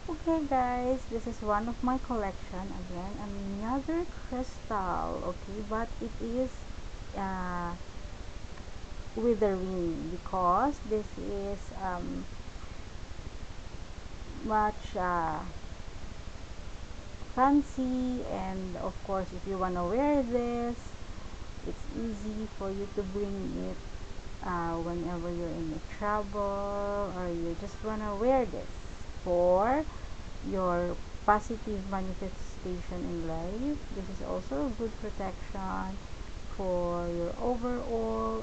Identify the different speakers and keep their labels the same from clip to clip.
Speaker 1: Okay guys, this is one of my collection. Again, another crystal. Okay, but it is uh, with a ring, because this is much fancy, and of course if you want to wear this, it's easy for you to bring it whenever you're in a travel, or you just want to wear this for your positive manifestation in life. This is also a good protection for your overall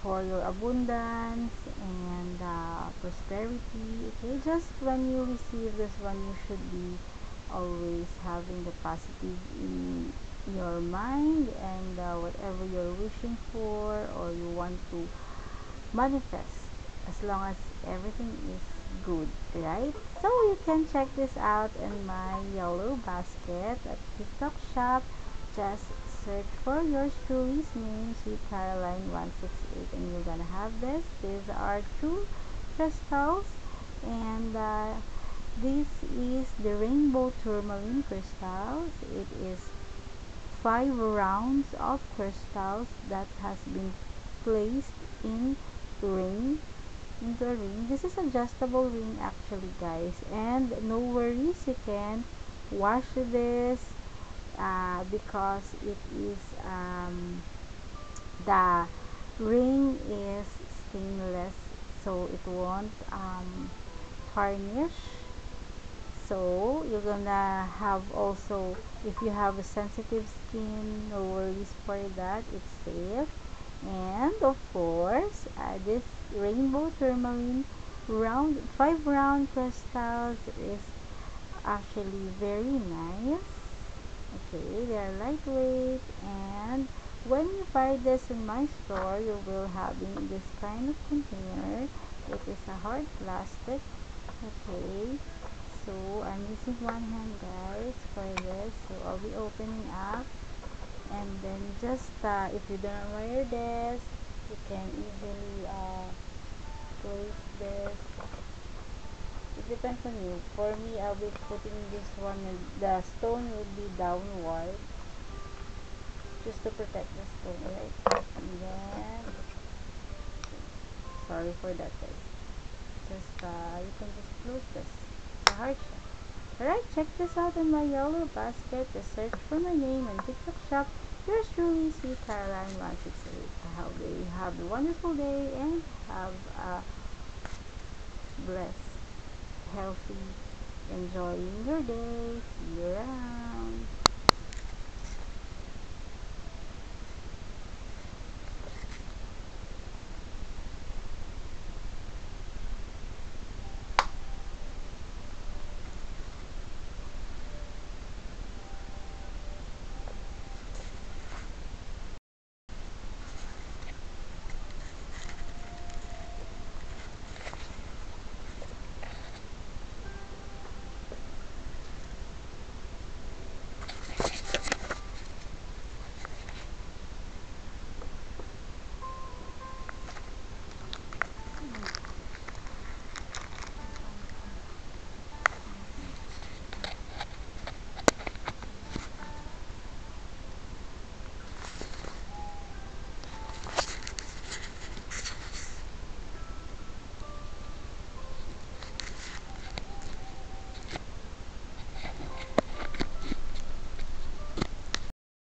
Speaker 1: for your abundance and prosperity. Okay, just when you receive this one, you should be always having the positive in your mind, and whatever you're wishing for or you want to manifest, as long as everything is good, right? So you can check this out in my yellow basket at TikTok shop. Just search for yours truly's name, Sweet Caroline 168, and you're gonna have this. These are two crystals, and this is the rainbow tourmaline crystals. It is 5 rounds of crystals that has been placed in ring into a ring. This is adjustable ring actually, guys, and no worries, you can wash this because it is the ring is stainless, so it won't tarnish. So you're gonna have also, if you have a sensitive skin, no worries for that, it's safe. And of course, this rainbow tourmaline round 5 round crystals is actually very nice. Okay, they are lightweight, and when you buy this in my store, you will having this kind of container. It is a hard plastic. Okay, so I'm using one hand, guys, for this. So I'll be opening up, and then just if you don't wear this, you can easily place this. It depends on you. For me, I'll be putting this one, and the stone will be downward, just to protect the stone, right? And then, sorry for that, guys. Just you can just close this. It's a heart shot. Alright, check this out in my yellow basket. Just search for my name and TikTok shop. Yours truly, Sweet Caroline 168. I hope you have a wonderful day and have a blessed, healthy, enjoying your day. See you around.